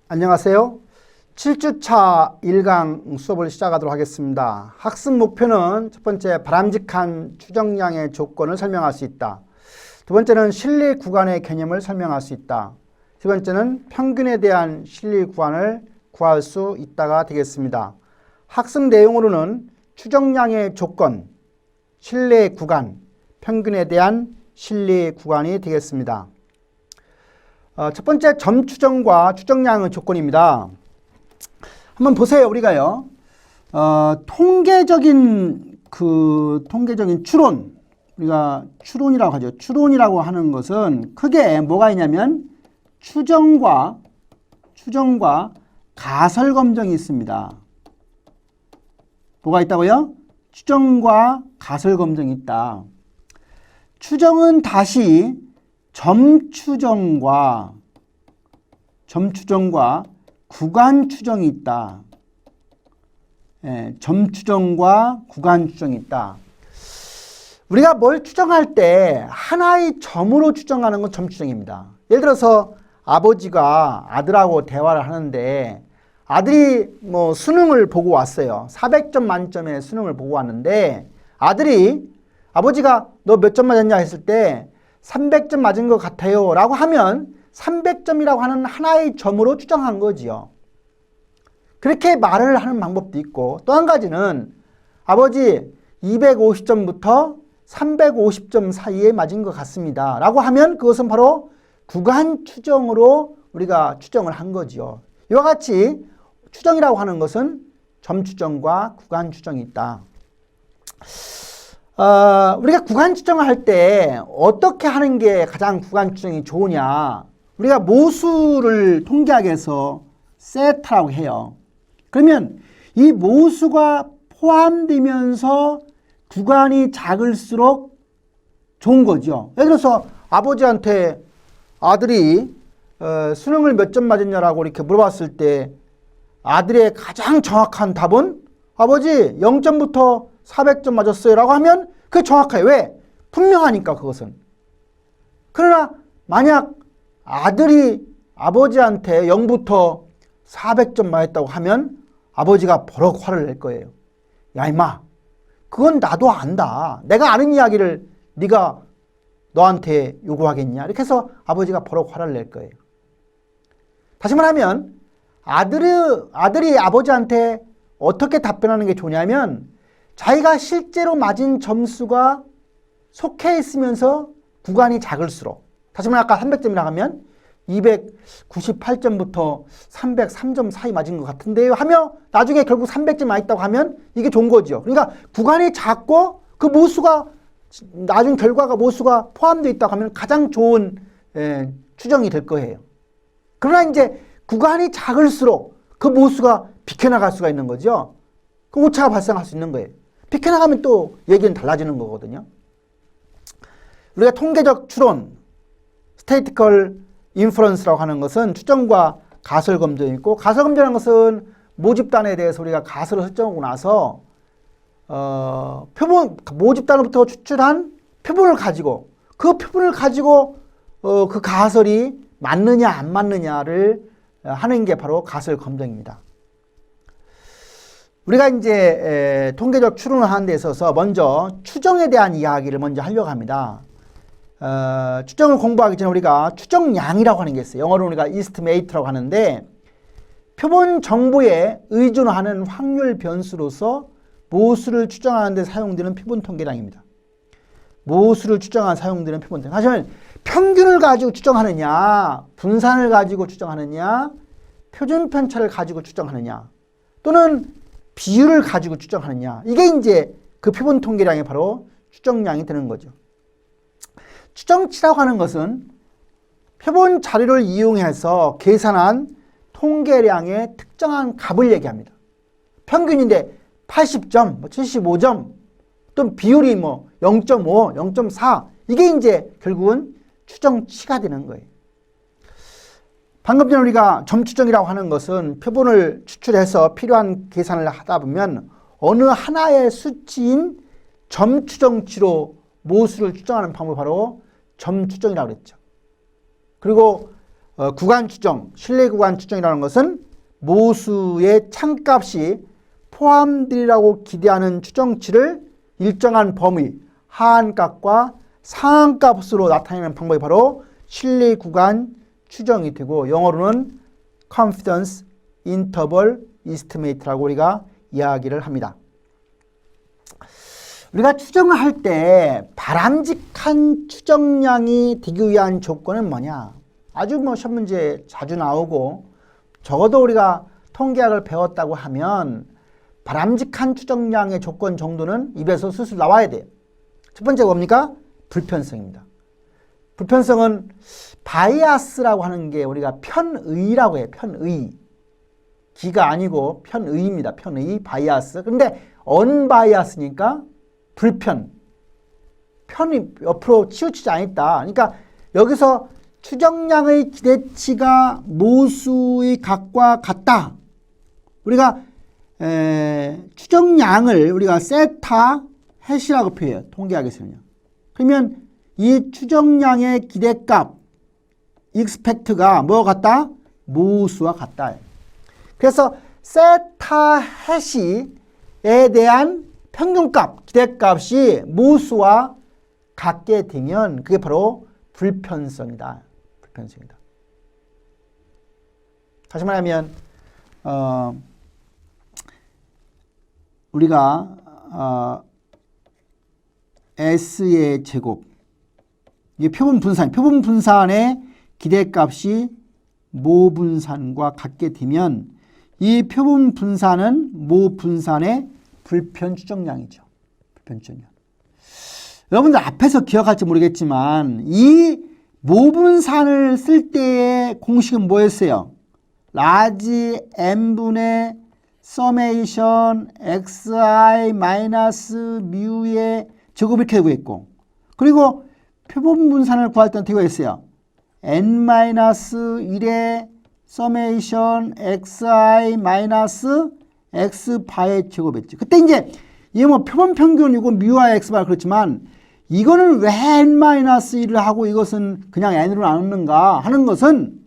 안녕하세요. 7주차 1강 수업을 시작하도록 하겠습니다. 학습 목표는 첫 번째, 바람직한 추정량의 조건을 설명할 수 있다. 두 번째는 실리 구간의 개념을 설명할 수 있다. 세 번째는 평균에 대한 실리 구간을 구할 수 있다가 되겠습니다. 학습 내용으로는 추정량의 조건, 실리 구간, 평균에 대한 실리 구간이 되겠습니다. 첫 번째, 점 추정과 추정량의 조건입니다. 한번 보세요. 우리가요, 통계적인 추론, 우리가 추론이라고 하죠. 추론이라고 하는 것은 크게 뭐가 있냐면 추정과 가설 검증이 있습니다. 뭐가 있다고요? 추정과 가설 검증이 있다. 추정은 다시 점 추정과 구간 추정이 있다. 점 추정과 구간 추정이 있다. 우리가 뭘 추정할 때 하나의 점으로 추정하는 건 점 추정입니다. 예를 들어서 아버지가 아들하고 대화를 하는데 아들이 수능을 보고 왔어요. 400점 만점의 수능을 보고 왔는데 아버지가 너 몇 점 맞았냐 했을 때 300점 맞은 것 같아요 라고 하면 300점이라고 하는 하나의 점으로 추정한 거지요. 그렇게 말을 하는 방법도 있고, 또 한 가지는 아버지 250점부터 350점 사이에 맞은 것 같습니다 라고 하면 그것은 바로 구간 추정으로 우리가 추정을 한 거지요. 이와 같이 추정이라고 하는 것은 점 추정과 구간 추정이 있다. 우리가 구간 추정을 할 때 어떻게 하는 게 가장 구간 추정이 좋으냐. 우리가 모수를 통계학에서 세타라고 해요. 그러면 이 모수가 포함되면서 구간이 작을수록 좋은 거죠. 예를 들어서 아버지한테 아들이 수능을 몇 점 맞았냐라고 이렇게 물어봤을 때 아들의 가장 정확한 답은 아버지 0점부터 400점 맞았어요 라고 하면 그게 정확해요. 왜? 분명하니까 그것은. 그러나 만약 아들이 아버지한테 0부터 400점 맞았다고 하면 아버지가 버럭 화를 낼 거예요. 야 임마, 그건 나도 안다. 내가 아는 이야기를 네가 너한테 요구하겠냐. 이렇게 해서 아버지가 버럭 화를 낼 거예요. 다시 말하면 아들이 아버지한테 어떻게 답변하는 게 좋냐면 자기가 실제로 맞은 점수가 속해 있으면서 구간이 작을수록, 다시 말해 아까 300점이라고 하면 298점부터 303점 사이 맞은 것 같은데요 하며 나중에 결국 300점 맞았다고 하면 이게 좋은 거죠. 그러니까 구간이 작고 그 모수가 나중 결과가 모수가 포함되어 있다고 하면 가장 좋은 추정이 될 거예요. 그러나 이제 구간이 작을수록 그 모수가 비켜나갈 수가 있는 거죠. 그 오차가 발생할 수 있는 거예요. 비켜나가면 또 얘기는 달라지는 거거든요. 우리가 통계적 추론, 스태티컬 인퍼런스라고 하는 것은 추정과 가설 검증이 있고, 가설 검증이라는 것은 모집단에 대해서 우리가 가설을 설정하고 나서 모집단으로부터 추출한 표본을 가지고 그 가설이 맞느냐 안 맞느냐를 하는 게 바로 가설 검증입니다. 우리가 이제 통계적 추론을 하는 데 있어서 먼저 추정에 대한 이야기를 먼저 하려고 합니다. 추정을 공부하기 전에 우리가 추정량이라고 하는 게 있어요. 영어로 우리가 estimate라고 하는데 표본 정보에 의존하는 확률 변수로서 모수를 추정하는 데 사용되는 표본 통계량입니다. 모수를 추정하는 사용되는 표본 통계. 하지만 평균을 가지고 추정하느냐, 분산을 가지고 추정하느냐, 표준 편차를 가지고 추정하느냐, 또는 비율을 가지고 추정하느냐, 이게 이제 그 표본 통계량이 바로 추정량이 되는 거죠. 추정치라고 하는 것은 표본 자료를 이용해서 계산한 통계량의 특정한 값을 얘기합니다. 평균인데 80점, 75점, 또 비율이 0.5, 0.4, 이게 이제 결국은 추정치가 되는 거예요. 방금 전에 우리가 점추정이라고 하는 것은 표본을 추출해서 필요한 계산을 하다 보면 어느 하나의 수치인 점추정치로 모수를 추정하는 방법이 바로 점추정이라고 그랬죠. 그리고 구간 추정, 실내 구간 추정이라는 것은 모수의 참값이 포함되리라고 기대하는 추정치를 일정한 범위, 하한값과 상한값으로 나타내는 방법이 바로 신뢰 구간 추정이 되고 영어로는 confidence interval estimate라고 우리가 이야기를 합니다. 우리가 추정을 할 때 바람직한 추정량이 되기 위한 조건은 뭐냐? 아주 시험 문제 자주 나오고 적어도 우리가 통계학을 배웠다고 하면 바람직한 추정량의 조건 정도는 입에서 술술 나와야 돼요. 첫 번째가 뭡니까? 불편성입니다. 불편성은 바이아스라고 하는 게 우리가 편의라고 해요. 편의. 기가 아니고 편의입니다. 편의, 바이아스. 그런데 언바이아스니까 불편. 편이 옆으로 치우치지 않았다. 그러니까 여기서 추정량의 기대치가 모수의 값과 같다. 우리가 추정량을 우리가 세타 해시라고 표현해요. 통계학에서는요. 그러면 이 추정량의 기대값 expect가 뭐와 같다? 모수와 같다. 그래서 세타 해시에 대한 평균값, 기대값이 모수와 같게 되면 그게 바로 불편성이다. 불편성이다. 다시 말하면 우리가 S의 제곱 이 표본 분산의 기대값이 모 분산과 같게 되면 이 표본 분산은 모 분산의 불편 추정량이죠. 불편 추정량. 여러분들 앞에서 기억할지 모르겠지만 이 모 분산을 쓸 때의 공식은 뭐였어요? 라지 n분의 서메이션 xi 마이너스 뮤의 제곱 이렇게 구했고 그리고 표본 분산을 구할 때는 어떻게 했어요? n-1의 서메이션 xi 마이너스 x바의 제곱했지. 그때 이제 이게 뭐 표본 평균이고 뮤와 x바 그렇지만 이거는 왜 n-1을 하고 이것은 그냥 n으로 나누는가 하는 것은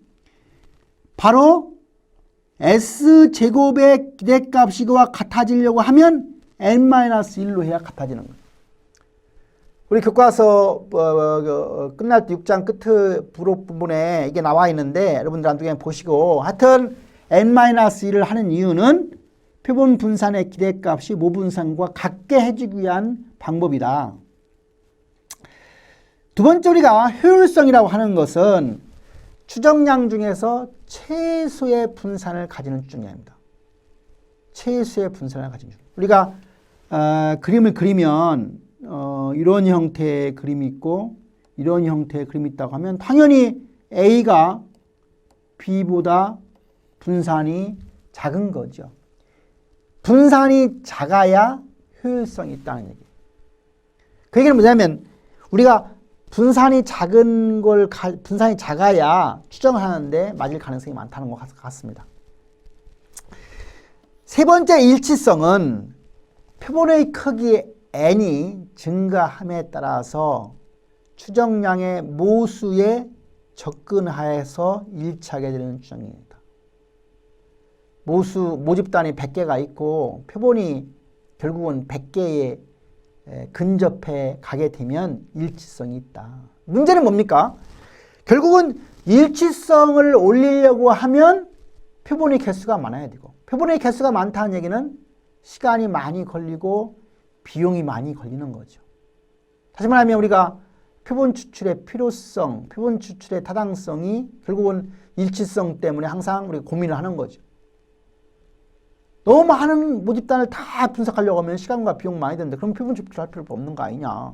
바로 s제곱의 기대값이 이거와 같아지려고 하면 n-1로 해야 같아지는 거예요. 우리 교과서 끝날 때 6장 끝 부록 부분에 이게 나와 있는데 여러분들 한두 개 보시고 하여튼 n-1을 하는 이유는 표본 분산의 기대값이 모 분산과 같게 해주기 위한 방법이다. 두 번째 우리가 효율성이라고 하는 것은 추정량 중에서 최소의 분산을 가지는 추정량입니다. 최소의 분산을 가지는 추정량. 우리가 그림을 그리면 이런 형태의 그림이 있고 이런 형태의 그림이 있다고 하면 당연히 A가 B보다 분산이 작은 거죠. 분산이 작아야 효율성이 있다는 얘기예요. 그 얘기는 뭐냐면 우리가 분산이 작아야 추정을 하는데 맞을 가능성이 많다는 것 같습니다. 세 번째 일치성은 표본의 크기 n이 증가함에 따라서 추정량의 모수에 접근하여서 일치하게 되는 추정량입니다. 모집단이 100개가 있고 표본이 결국은 100개에 근접해 가게 되면 일치성이 있다. 문제는 뭡니까? 결국은 일치성을 올리려고 하면 표본의 개수가 많아야 되고 표본의 개수가 많다는 얘기는 시간이 많이 걸리고 비용이 많이 걸리는 거죠. 다시 말하면 우리가 표본 추출의 필요성, 표본 추출의 타당성이 결국은 일치성 때문에 항상 우리가 고민을 하는 거죠. 너무 많은 모집단을 다 분석하려고 하면 시간과 비용 많이 드는데 그럼 표본 추출할 필요 없는 거 아니냐.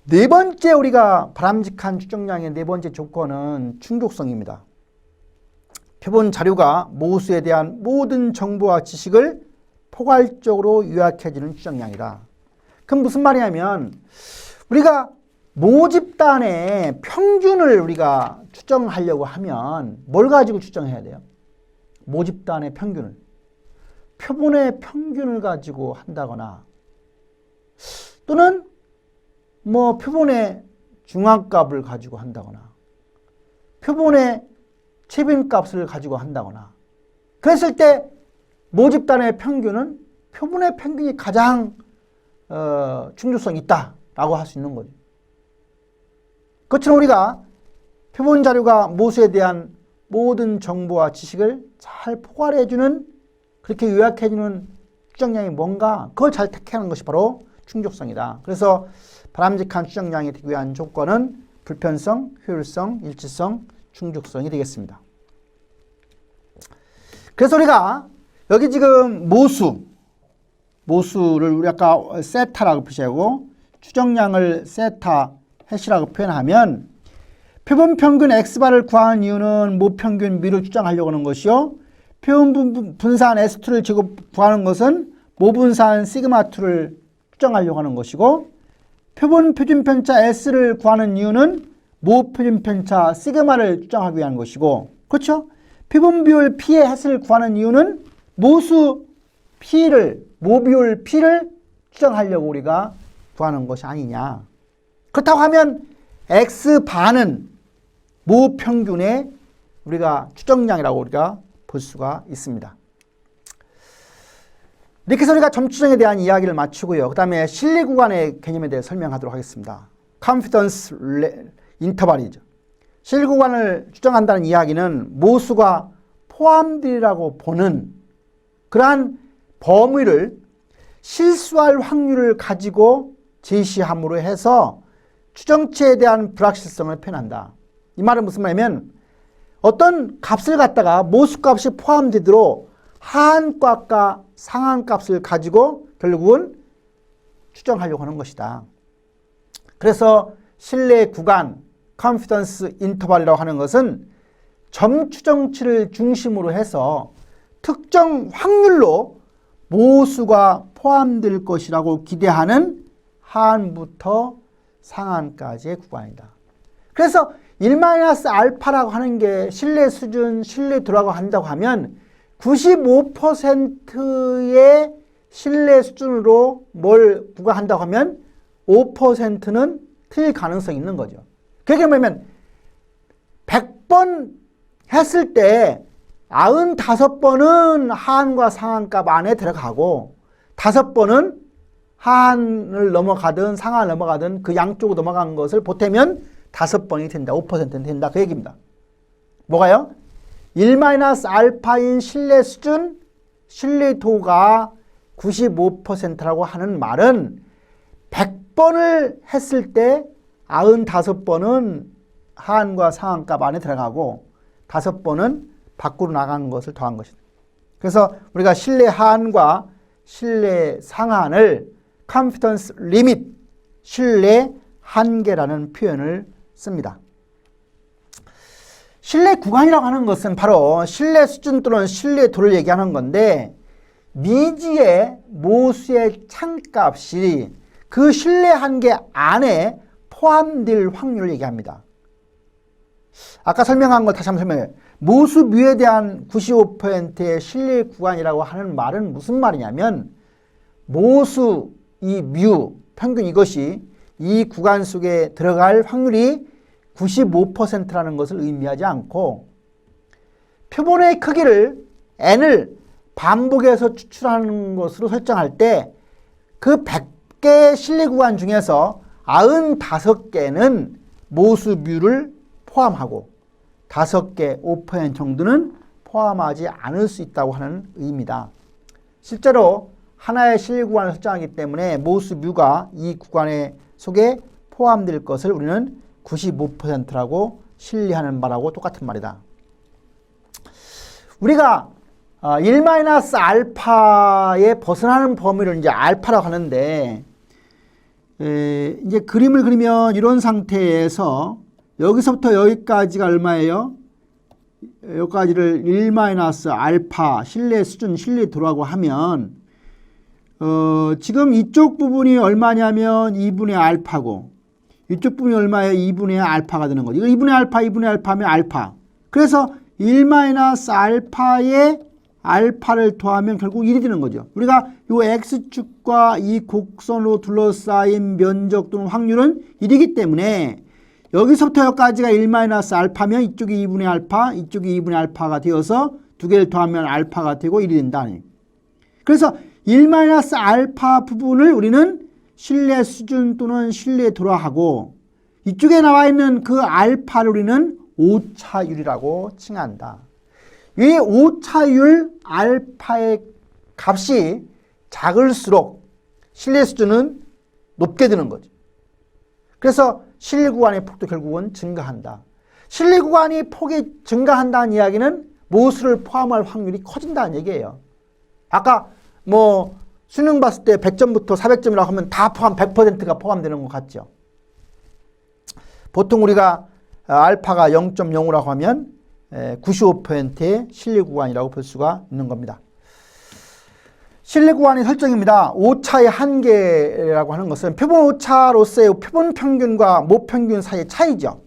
네 번째 우리가 바람직한 추정량의 네 번째 조건은 충족성입니다. 표본 자료가 모수에 대한 모든 정보와 지식을 포괄적으로 요약해주는 추정량이다. 그럼 무슨 말이냐면 우리가 모집단의 평균을 우리가 추정하려고 하면 뭘 가지고 추정해야 돼요? 모집단의 평균을. 표본의 평균을 가지고 한다거나 또는 뭐 표본의 중앙값을 가지고 한다거나 표본의 최빈값을 가지고 한다거나 그랬을 때 모집단의 평균은 표본의 평균이 가장 충족성이 있다라고 할 수 있는 거죠. 그처럼 우리가 표본 자료가 모수에 대한 모든 정보와 지식을 잘 포괄해주는 그렇게 요약해주는 추정량이 뭔가 그걸 잘 택하는 것이 바로 충족성이다. 그래서 바람직한 추정량이 되기 위한 조건은 불편성, 효율성, 일치성, 충족성이 되겠습니다. 그래서 우리가 여기 지금 모수를 우리 아까 세타라고 표시하고 추정량을 세타 해시라고 표현하면 표본 평균 x바를 구하는 이유는 모평균 μ를 추정하려고 하는 것이요. 표본 분산 S2를 구하는 것은 모분산 시그마2를 추정하려고 하는 것이고 표본 표준편차 S를 구하는 이유는 모표준편차 시그마를 추정하기 위한 것이고 그렇죠? 표본 비율 P의 햇을 구하는 이유는 모수 P를 모비율 P를 추정하려고 우리가 구하는 것이 아니냐. 그렇다고 하면 X반은 모평균의 우리가 추정량이라고 우리가 볼 수가 있습니다. 이렇게 해서 우리가 점추정에 대한 이야기를 마치고요. 그 다음에 신뢰 구간의 개념에 대해 설명하도록 하겠습니다. Confidence interval이죠. 신뢰 구간을 추정한다는 이야기는 모수가 포함되리라고 보는 그러한 범위를 실수할 확률을 가지고 제시함으로 해서 추정치에 대한 불확실성을 표현한다. 이 말은 무슨 말이냐면 어떤 값을 갖다가 모수값이 포함되도록 하한값과 상한값을 가지고 결국은 추정하려고 하는 것이다. 그래서 신뢰 구간, confidence interval이라고 하는 것은 점 추정치를 중심으로 해서 특정 확률로 모수가 포함될 것이라고 기대하는 하한부터 상한까지의 구간이다. 그래서 1-알파라고 하는 게 신뢰 수준, 신뢰도라고 한다고 하면 95%의 신뢰 수준으로 뭘 부과한다고 하면 5%는 틀릴 가능성이 있는 거죠. 그게 뭐냐면 100번 했을 때 95번은 하한과 상한값 안에 들어가고 5번은 하한을 넘어가든 상한을 넘어가든 그 양쪽으로 넘어간 것을 보태면 5번이 된다. 5%는 된다. 그 얘기입니다. 뭐가요? 1-알파인 신뢰 수준, 신뢰도가 95%라고 하는 말은 100번을 했을 때 95번은 하한과 상한값 안에 들어가고 5번은 밖으로 나가는 것을 더한 것이다. 그래서 우리가 신뢰 하한과 신뢰 상한을 confidence limit, 신뢰 한계라는 표현을 씁니다. 신뢰 구간이라고 하는 것은 바로 신뢰 수준 또는 신뢰도를 얘기하는 건데 미지의 모수의 창값이 그 신뢰 한계 안에 포함될 확률을 얘기합니다. 아까 설명한 걸 다시 한번 설명해요. 모수 뮤에 대한 95%의 신뢰 구간이라고 하는 말은 무슨 말이냐면 모수 이 뮤 평균 이것이 이 구간 속에 들어갈 확률이 95%라는 것을 의미하지 않고 표본의 크기를 n을 반복해서 추출하는 것으로 설정할 때 그 100개의 신뢰 구간 중에서 95개는 모수 뮤를 포함하고 5개, 5% 정도는 포함하지 않을 수 있다고 하는 의미다. 실제로 하나의 신뢰 구간을 설정하기 때문에 모수 뮤가 이 구간의 속에 포함될 것을 우리는 95%라고 신뢰하는 바라고 똑같은 말이다. 우리가 1-알파에 벗어나는 범위를 이제 알파라고 하는데 이제 그림을 그리면 이런 상태에서 여기서부터 여기까지가 얼마예요? 여기까지를 1-알파 신뢰 수준, 신뢰도라고 하면 지금 이쪽 부분이 얼마냐면 2분의 알파고 이쪽 부분이 얼마예요? 2분의 알파가 되는 거죠. 이거 2분의 알파, 2분의 알파면 알파. 그래서 1-알파에 알파를 더하면 결국 1이 되는 거죠. 우리가 이 x축과 이 곡선으로 둘러싸인 면적 또는 확률은 1이기 때문에 여기서부터 여기까지가 1-알파면 이쪽이 2분의 알파, 이쪽이 2분의 알파가 되어서 두 개를 더하면 알파가 되고 1이 된다. 그래서 1-알파 부분을 우리는 신뢰 수준 또는 신뢰 도라하고 이쪽에 나와 있는 그 알파를 우리는 오차율이라고 칭한다. 이 오차율 알파의 값이 작을수록 신뢰 수준은 높게 드는 거죠. 그래서 신뢰 구간의 폭도 결국은 증가한다. 신뢰 구간이 폭이 증가한다는 이야기는 모수를 포함할 확률이 커진다는 얘기예요. 아까 뭐 수능 봤을 때 100점부터 400점이라고 하면 다 포함 100%가 포함되는 것 같죠. 보통 우리가 알파가 0.05라고 하면 95%의 신뢰 구간이라고 볼 수가 있는 겁니다. 신뢰 구간의 설정입니다. 오차의 한계라고 하는 것은 표본 오차로서의 표본 평균과 모평균 사이의 차이죠.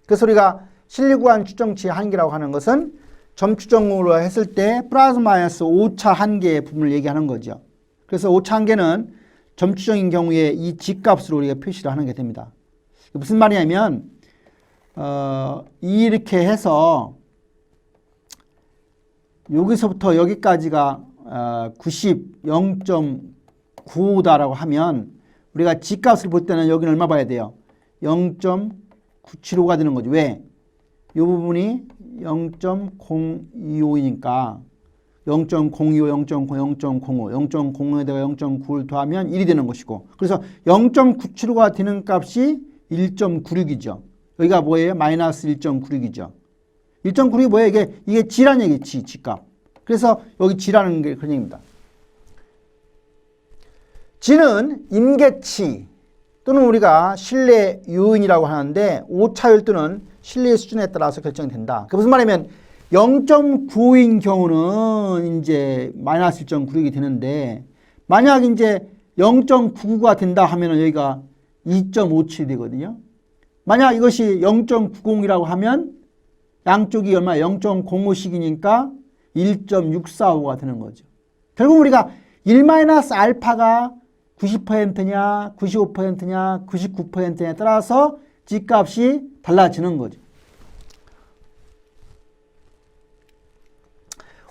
그래서 우리가 신뢰 구간 추정치의 한계라고 하는 것은 점 추정으로 했을 때 플러스 마이너스 오차 한계의 부분을 얘기하는 거죠. 그래서 오차 한계는 점 추정인 경우에 이 G값으로 우리가 표시를 하는 게 됩니다. 무슨 말이냐면 이렇게 해서 여기서부터 여기까지가 90, 0.95다라고 하면 우리가 G값을 볼 때는 여기는 얼마 봐야 돼요? 0.975가 되는 거죠. 왜? 이 부분이 0.025이니까 0.025, 0.0, 0.05, 0.05에다가 0.9를 더하면 1이 되는 것이고 그래서 0.975가 되는 값이 1.96이죠. 여기가 뭐예요? 마이너스 1.96이죠. 1.96이 뭐예요? 이게 G란 얘기지, G값. 그래서 여기 G라는 게 그런 얘기입니다. G는 임계치 또는 우리가 신뢰 요인이라고 하는데 오차율 또는 신뢰 수준에 따라서 결정된다. 그 무슨 말이냐면 0.95인 경우는 이제 마이너스 1.96이 되는데 만약 이제 0.99가 된다 하면은 여기가 2.57이 되거든요. 만약 이것이 0.90이라고 하면 양쪽이 얼마 0.05씩이니까 1.645가 되는 거죠. 결국 우리가 1-알파가 90%냐 95%냐 99%냐에 따라서 G값이 달라지는 거죠.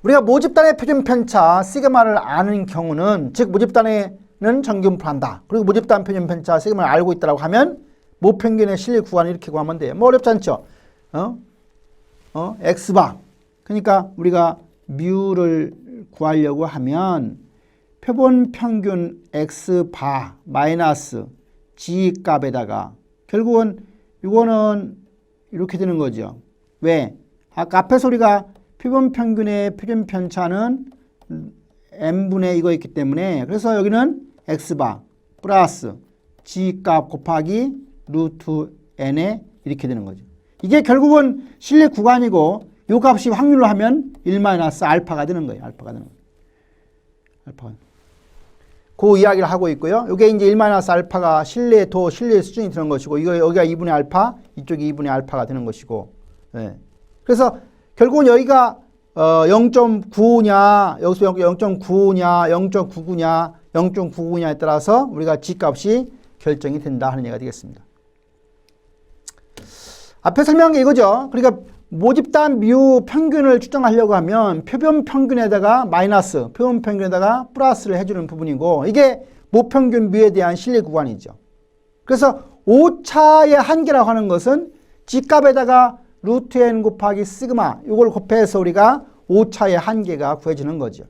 우리가 모집단의 표준 편차 시그마를 아는 경우는 즉 모집단에는 정규분포한다. 그리고 모집단 표준 편차 시그마를 알고 있다고 하면 모평균의 신뢰 구간을 이렇게 구하면 돼요. 뭐 어렵지 않죠? X바. 그러니까 우리가 뮤를 구하려고 하면 표본 평균 X바 마이너스 G 값에다가 결국은 이거는 이렇게 되는 거죠. 왜? 아까 앞에서 우리가 표본 평균의 표준 편차는 n분의 이거 있기 때문에 그래서 여기는 X바 플러스 G 값 곱하기 루트 n에 이렇게 되는 거죠. 이게 결국은 신뢰 구간이고 이 값이 확률로 하면 1-알파가 되는 거예요. 알파가 되는 거예요. 알파가. 그 이야기를 하고 있고요. 이게 이제 1-알파가 신뢰 수준이 되는 것이고 이거 여기가 2분의 알파, 이쪽이 2분의 알파가 되는 것이고. 예. 그래서 결국은 여기가 0.95냐, 여기서 0.95냐, 0.99냐, 0.99냐에 따라서 우리가 G값이 결정이 된다 하는 얘기가 되겠습니다. 앞에 설명한 게 이거죠. 그러니까 모집단 뮤 평균을 추정하려고 하면 표본 평균에다가 마이너스, 표본 평균에다가 플러스를 해주는 부분이고 이게 모평균 뮤에 대한 신뢰 구간이죠. 그래서 오차의 한계라고 하는 것은 G값에다가 루트 n 곱하기 시그마 이걸 곱해서 우리가 오차의 한계가 구해지는 거죠.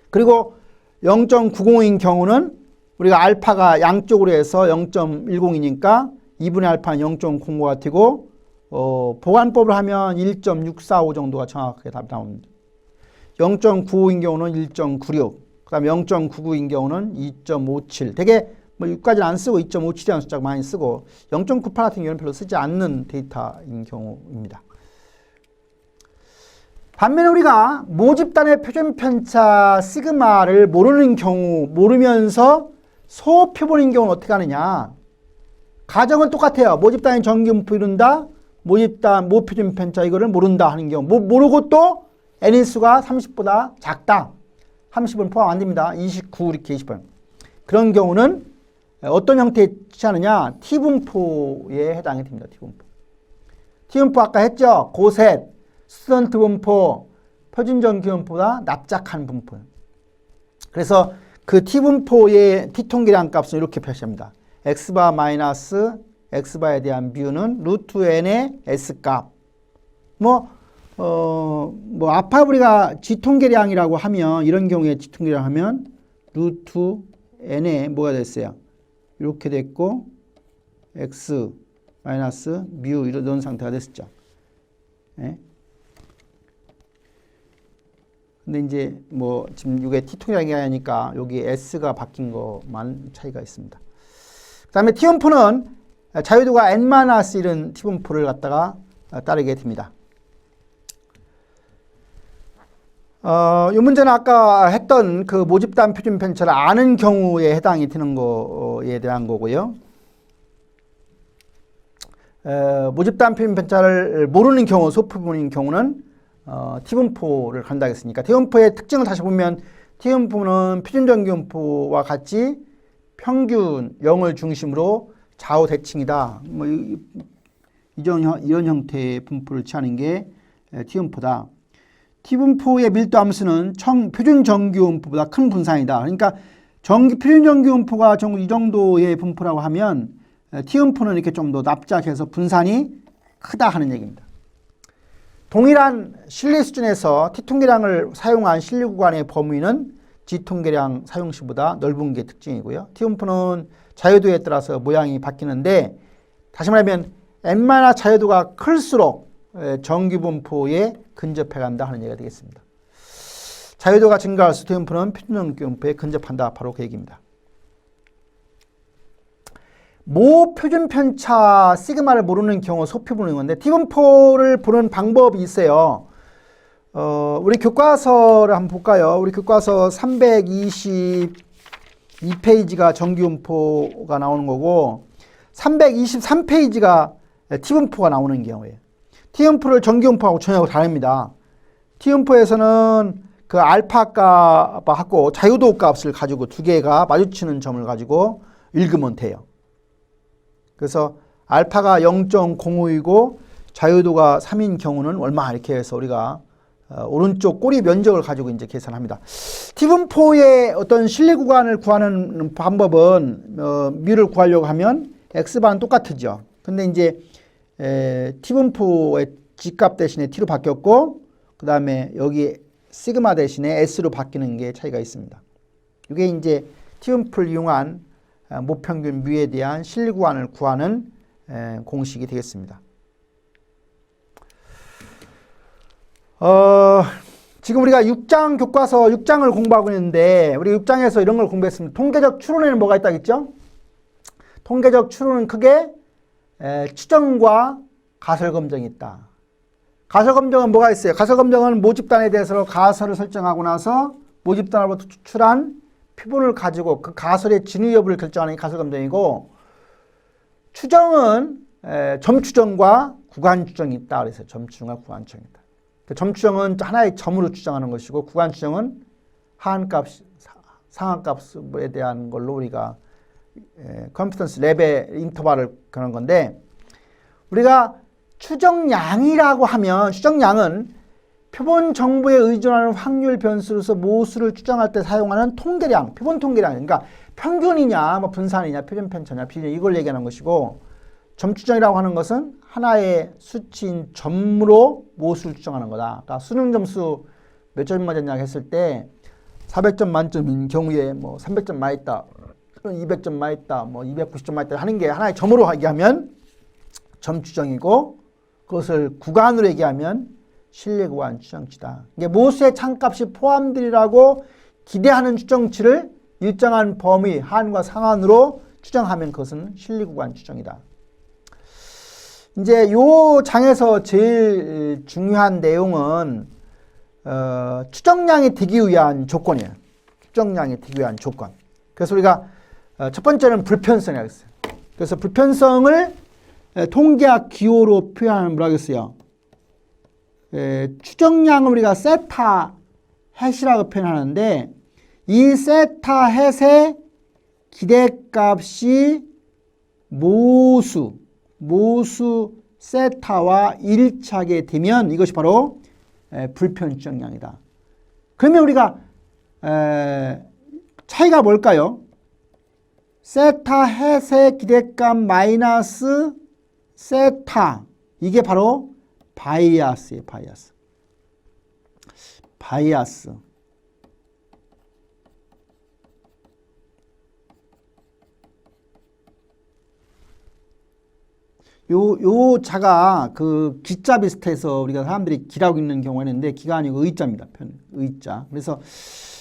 그리고 0.90인 경우는 우리가 알파가 양쪽으로 해서 0.10이니까 2분의 알파는 0.05가 되고 보관법을 하면 1.645 정도가 정확하게 답이 나옵니다. 0.95인 경우는 1.96, 그 다음에 0.99인 경우는 2.57. 되게 뭐 6까지는 안 쓰고 2.57이라는 숫자가 많이 쓰고 0.98 같은 경우는 별로 쓰지 않는 데이터인 경우입니다. 반면에 우리가 모집단의 표준 편차 시그마를 모르는 경우, 모르면서 소표본인 경우는 어떻게 하느냐. 가정은 똑같아요. 모집단의 정규분포 이룬다. 모집단 모표준 편차 이거를 모른다 하는 경우. 모르고 또 n인수가 30보다 작다. 30은 포함 안 됩니다. 29 이렇게 20번. 그런 경우는 어떤 형태에 취하느냐? T분포에 해당이 됩니다. T분포. T분포 아까 했죠? 고셋, 스튜던트 분포, 표준정규분포보다 납작한 분포. 그래서 그 T분포의 T통계량 값은 이렇게 표시합니다. X바 마이너스 X바에 대한 뮤는 루트 N의 S값. 아까 우리가 G통계량이라고 하면, 이런 경우에 G통계량 하면 루트 N에 뭐가 됐어요? 이렇게 됐고, X 마이너스 뮤 이런 상태가 됐었죠. 네? 근데 이제 지금 이게 T통계량이 하니까 여기 S가 바뀐 것만 차이가 있습니다. 그 다음에 T분포는 자유도가 N-1은 T분포를 갖다가 따르게 됩니다. 이 문제는 아까 했던 그 모집단 표준 편차를 아는 경우에 해당이 되는 거에 대한 거고요. 모집단 표준 편차를 모르는 경우, 소수부분인 경우는 T분포를 간다 했으니까 T분포의 특징을 다시 보면 T분포는 표준정규분포와 같이 평균 0을 중심으로 좌우 대칭이다. 이런 형태의 분포를 취하는 게 T분포다. T분포의 밀도 함수는 표준정규분포보다 큰 분산이다. 그러니까 표준정규분포가 이 정도의 분포라고 하면 T분포는 이렇게 좀 더 납작해서 분산이 크다 하는 얘기입니다. 동일한 실리 수준에서 T통계량을 사용한 실리 구간의 범위는 G통계량 사용 시보다 넓은 게 특징이고요. T분포는 자유도에 따라서 모양이 바뀌는데, 다시 말하면 N- 자유도가 클수록 정규분포에 근접해 간다 하는 얘기가 되겠습니다. 자유도가 증가할수록 T분포는 표준정규분포에 근접한다. 바로 그 얘기입니다. 표준 편차 시그마를 모르는 경우 소표 보는 건데, T분포를 보는 방법이 있어요. 우리 교과서를 한번 볼까요? 우리 교과서 322페이지가 정규분포가 나오는 거고 323페이지가 T분포가 나오는 경우예요. T분포를 정규분포하고 전혀 다릅니다. T분포에서는 그 알파 값하고 자유도 값을 가지고 두 개가 마주치는 점을 가지고 읽으면 돼요. 그래서 알파가 0.05이고 자유도가 3인 경우는 얼마 이렇게 해서 우리가 오른쪽 꼬리 면적을 가지고 이제 계산합니다. T분포의 어떤 실리 구간을 구하는 방법은 뮤를 구하려고 하면 X반은 똑같죠. 근데 이제 T분포의 G값 대신에 T로 바뀌었고, 그 다음에 여기 시그마 대신에 S로 바뀌는 게 차이가 있습니다. 이게 이제 T분포를 이용한 모평균 뮤에 대한 실리 구간을 구하는 공식이 되겠습니다. 지금 우리가 6장 교과서 6장을 공부하고 있는데, 우리 6장에서 이런 걸 공부했습니다. 통계적 추론에는 뭐가 있다겠죠? 통계적 추론은 크게 추정과 가설검정이 있다. 가설검정은 뭐가 있어요? 가설검정은 모집단에 대해서 가설을 설정하고 나서 모집단으로부터 추출한 표본을 가지고 그 가설의 진위 여부를 결정하는 게 가설검정이고, 추정은 점추정과 구간추정이 있다. 그래서 점추정과 구간추정이 있다. 점추정은 하나의 점으로 추정하는 것이고, 구간추정은 하한값, 상한값에 대한 걸로 우리가 컴피턴스 레벨 인터벌을 그런 건데, 우리가 추정량이라고 하면, 추정량은 표본 정보에 의존하는 확률 변수로서 모수를 추정할 때 사용하는 통계량, 표본 통계량, 그러니까 평균이냐, 분산이냐, 표준 편차냐, 비례 이걸 얘기하는 것이고, 점추정이라고 하는 것은 하나의 수치인 점으로 모수를 추정하는 거다. 그러니까 수능 점수 몇 점 맞았냐 했을 때 400점 만점인 경우에 300점 맞았다, 200점 맞았다, 290점 맞았다 하는 게 하나의 점으로 얘기하면 점추정이고, 그것을 구간으로 얘기하면 실리구간 추정치다. 이게 모수의 참값이 포함되리라고 기대하는 추정치를 일정한 범위, 하한과 상한으로 추정하면 그것은 실리구간 추정이다. 이제 요 장에서 제일 중요한 내용은 추정량이 되기 위한 조건이에요. 추정량이 되기 위한 조건. 그래서 우리가 첫 번째는 불편성이라고 했어요. 그래서 불편성을 통계학 기호로 표현하면 뭐라고 했어요? 추정량을 우리가 세타 햇이라고 표현하는데, 이 세타 햇의 기대값이 모수 세타와 일치하게 되면 이것이 바로 불편 추정량이다. 그러면 우리가 차이가 뭘까요? 세타 햇의 기대값 마이너스 세타, 이게 바로 바이아스예요. 바이아스. 요 자가 그 기자 비슷해서 우리가 사람들이 기라고 읽는 경우가 있는데 기가 아니고 의자입니다. 의자. 그래서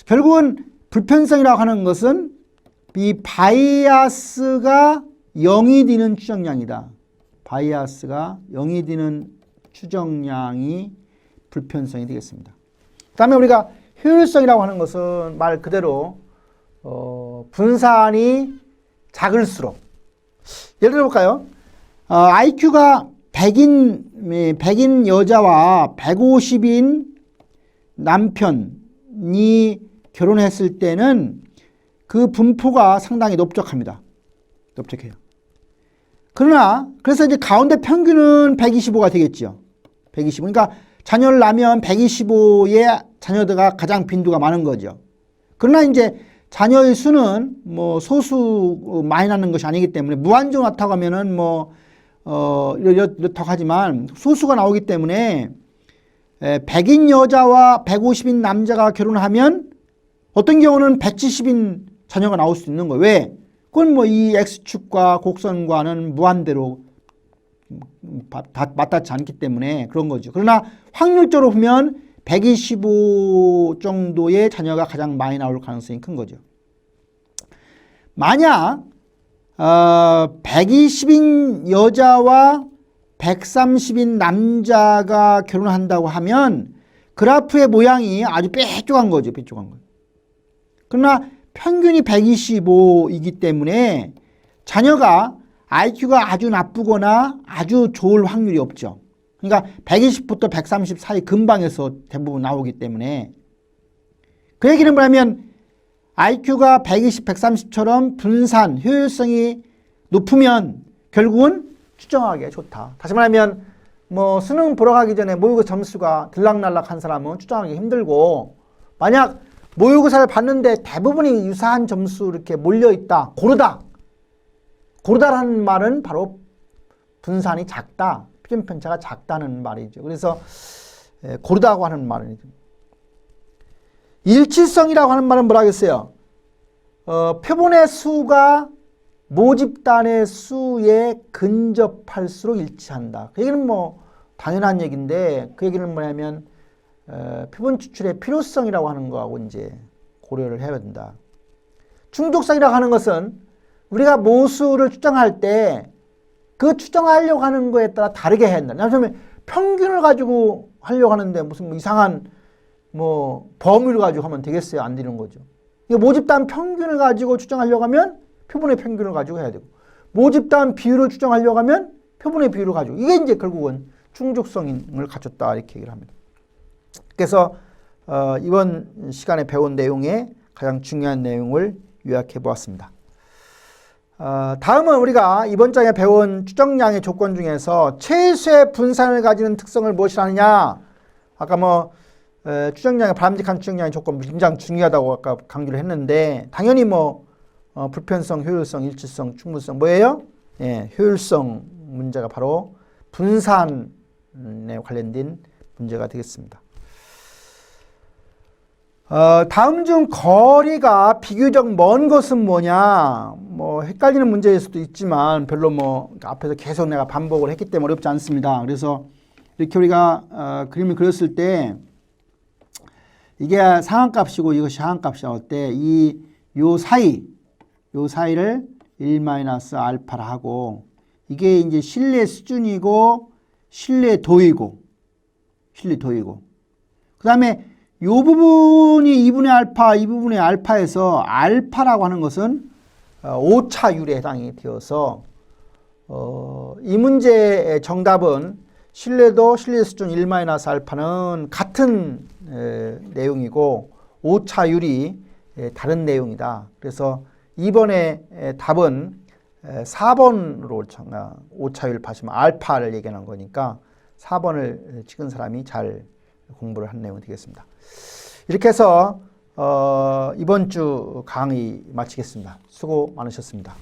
결국은 불편성이라고 하는 것은 이 바이아스가 0이 되는 추정량이다. 바이아스가 0이 되는 추정량이 불편성이 되겠습니다. 그 다음에 우리가 효율성이라고 하는 것은 말 그대로 분산이 작을수록, 예를 들어 볼까요? IQ가 100인 여자와 150인 남편이 결혼했을 때는 그 분포가 상당히 넓적합니다. 넓적해요. 그러나 그래서 이제 가운데 평균은 125가 되겠죠. 125. 그러니까 자녀를 낳으면 125의 자녀들가 가장 빈도가 많은 거죠. 그러나 이제 자녀의 수는 뭐 소수 많이 낳는 것이 아니기 때문에 무한정 낳다고 하면은 뭐 이렇다고 하지만 소수가 나오기 때문에 100인 여자와 150인 남자가 결혼하면 어떤 경우는 170인 자녀가 나올 수 있는 거예요. 왜? 그건 뭐 이 X축과 곡선과는 무한대로 맞닿지 않기 때문에 그런 거죠. 그러나 확률적으로 보면 125 정도의 자녀가 가장 많이 나올 가능성이 큰 거죠. 만약 120인 여자와 130인 남자가 결혼한다고 하면 그래프의 모양이 아주 뾰족한 거죠. 뾰족한 거예요. 그러나 평균이 125이기 때문에 자녀가 IQ가 아주 나쁘거나 아주 좋을 확률이 없죠. 그러니까 120부터 130 사이 근방에서 대부분 나오기 때문에, 그 얘기는 뭐냐면 IQ가 120, 130처럼 분산, 효율성이 높으면 결국은 추정하기에 좋다. 다시 말하면 뭐 수능 보러 가기 전에 모의고사 점수가 들락날락한 사람은 추정하기 힘들고, 만약 모의고사를 봤는데 대부분이 유사한 점수 이렇게 몰려있다, 고르다라는 말은 바로 분산이 작다, 표준 편차가 작다는 말이죠. 그래서 고르다고 하는 말이죠. 일치성이라고 하는 말은 뭐라 하겠어요? 표본의 수가 모집단의 수에 근접할수록 일치한다. 그 얘기는 뭐 당연한 얘기인데, 그 얘기는 뭐냐면 표본 추출의 필요성이라고 하는 거하고 이제 고려를 해야 된다. 중독성이라고 하는 것은 우리가 모수를 추정할 때 그 추정하려고 하는 거에 따라 다르게 해야 한다. 예를 평균을 가지고 하려고 하는데 무슨 뭐 이상한 뭐 범위를 가지고 하면 되겠어요? 안 되는 거죠. 모집단 평균을 가지고 추정하려고 하면 표본의 평균을 가지고 해야 되고, 모집단 비율을 추정하려고 하면 표본의 비율을 가지고, 이게 이제 결국은 충족성을 갖췄다 이렇게 얘기를 합니다. 그래서 이번 시간에 배운 내용에 가장 중요한 내용을 요약해 보았습니다. 다음은 우리가 이번 장에 배운 추정량의 조건 중에서 최소의 분산을 가지는 특성을 무엇이라느냐. 아까 뭐 추정량의 바람직한 추정량의 조건 굉장히 중요하다고 아까 강조를 했는데, 당연히 뭐 불편성, 효율성, 일치성, 충분성 뭐예요? 예, 효율성 문제가 바로 분산에 관련된 문제가 되겠습니다. 다음 중 거리가 비교적 먼 것은 뭐냐? 뭐 헷갈리는 문제일 수도 있지만 별로 뭐 앞에서 계속 내가 반복을 했기 때문에 어렵지 않습니다. 그래서 이렇게 우리가 그림을 그렸을 때 이게 상한값이고 이것이 하한값이라고 할 때 요 사이를 1-알파라 하고, 이게 이제 신뢰 수준이고 신뢰 도이고 그 다음에 이 부분이 2분의 알파, 이 부분의 알파에서 알파라고 하는 것은 오차율에 해당이 되어서 이 문제의 정답은 신뢰도, 신뢰 수준 1-알파는 같은 내용이고 오차율이 다른 내용이다. 그래서 이번에 답은 4번으로 오차율 파시면 알파를 얘기하는 거니까 4번을 찍은 사람이 잘 공부를 한 내용이 되겠습니다. 이렇게 해서 이번 주 강의 마치겠습니다. 수고 많으셨습니다.